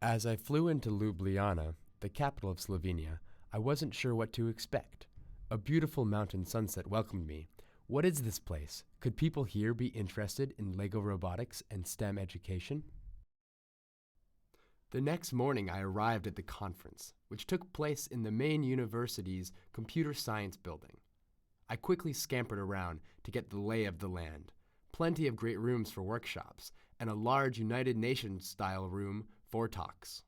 As I flew into Ljubljana, the capital of Slovenia, I wasn't sure what to expect. A beautiful mountain sunset welcomed me. What is this place? Could people here be interested in Lego robotics and STEM education? The next morning I arrived at the conference, which took place in the main university's computer science building. I quickly scampered around to get the lay of the land. Plenty of great rooms for workshops, and a large United Nations-style room for talks.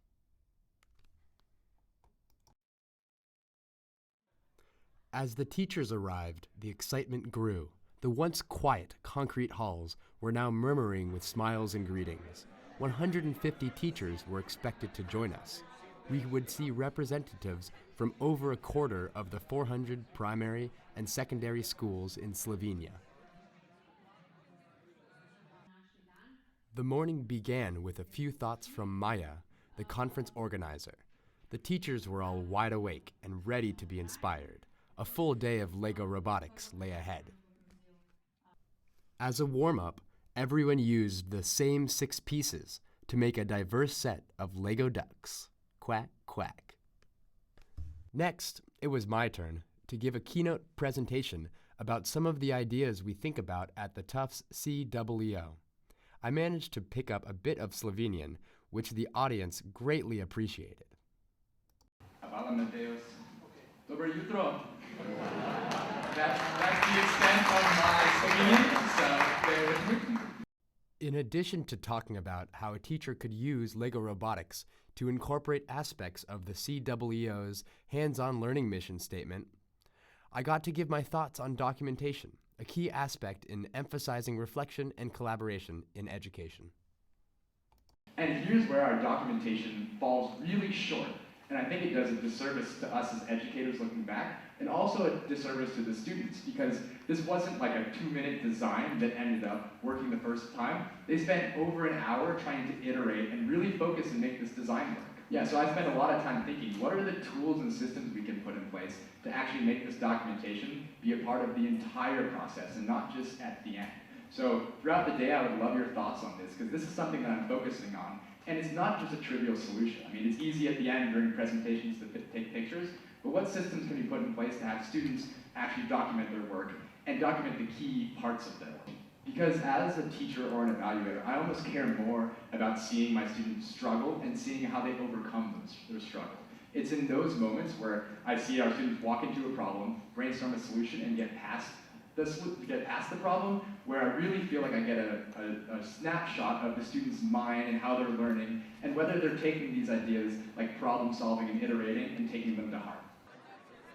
As the teachers arrived, the excitement grew. The once quiet, concrete halls were now murmuring with smiles and greetings. 150 teachers were expected to join us. We would see representatives from over a quarter of the 400 primary and secondary schools in Slovenia. The morning began with a few thoughts from Maya, the conference organizer. The teachers were all wide awake and ready to be inspired. A full day of Lego robotics lay ahead. As a warm-up, everyone used the same 6 pieces to make a diverse set of Lego ducks. Quack, quack. Next, it was my turn to give a keynote presentation about some of the ideas we think about at the Tufts CWO. I managed to pick up a bit of Slovenian, which the audience greatly appreciated. Hvala, Mateus. Dobro jutro. That's the extent of my Slovenian, so bear with me. In addition to talking about how a teacher could use Lego robotics to incorporate aspects of the CWO's hands-on learning mission statement, I got to give my thoughts on documentation, a key aspect in emphasizing reflection and collaboration in education. And here's where our documentation falls really short, and I think it does a disservice to us as educators looking back, and also a disservice to the students, because this wasn't like a 2-minute design that ended up working the first time. They spent over an hour trying to iterate and really focus and make this design work. Yeah, so I spent a lot of time thinking, what are the tools and systems we can put in place to actually make this documentation be a part of the entire process and not just at the end. So throughout the day, I would love your thoughts on this, because this is something that I'm focusing on. And it's not just a trivial solution. I mean, it's easy at the end during presentations to take pictures, but what systems can be put in place to have students actually document their work and document the key parts of their work? Because as a teacher or an evaluator, I almost care more about seeing my students struggle and seeing how they overcome their struggle. It's in those moments where I see our students walk into a problem, brainstorm a solution, and get past the problem, where I really feel like I get a snapshot of the student's mind and how they're learning, and whether they're taking these ideas like problem solving and iterating and taking them to heart.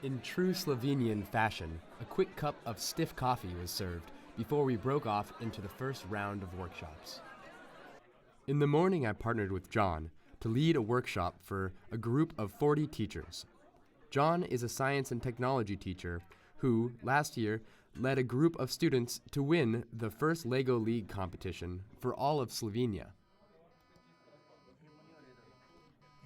In true Slovenian fashion, a quick cup of stiff coffee was served before we broke off into the first round of workshops. In the morning, I partnered with John to lead a workshop for a group of 40 teachers. John is a science and technology teacher who, last year, led a group of students to win the first Lego League competition for all of Slovenia.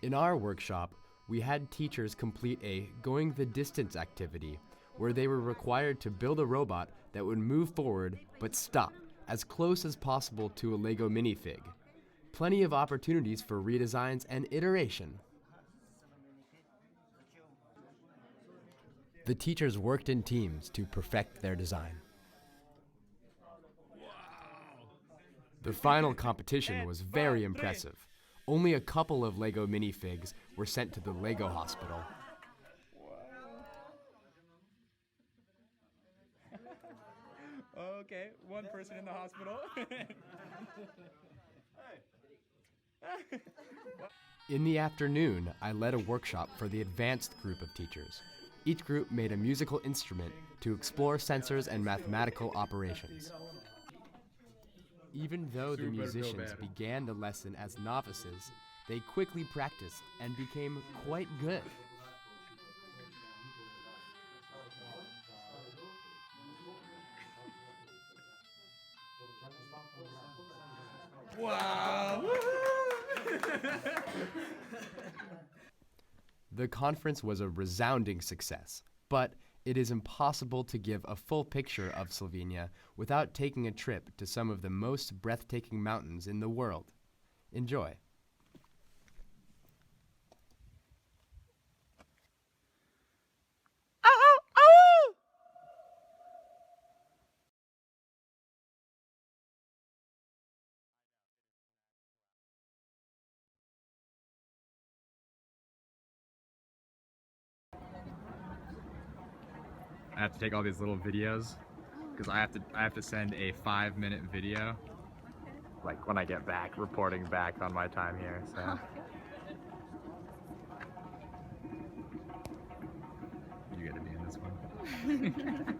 In our workshop, we had teachers complete a going the distance activity where they were required to build a robot that would move forward but stop as close as possible to a Lego minifig. Plenty of opportunities for redesigns and iteration. The teachers worked in teams to perfect their design. The final competition was very impressive. Only a couple of Lego minifigs were sent to the Lego hospital. Okay, one person in the hospital. In the afternoon, I led a workshop for the advanced group of teachers. Each group made a musical instrument to explore sensors and mathematical operations. Even though the musicians began the lesson as novices, they quickly practiced and became quite good. Wow! The conference was a resounding success, but it is impossible to give a full picture of Slovenia without taking a trip to some of the most breathtaking mountains in the world. Enjoy. I have to take all these little videos because I have to send a 5-minute video, like when I get back, reporting back on my time here. So you get to be in this one.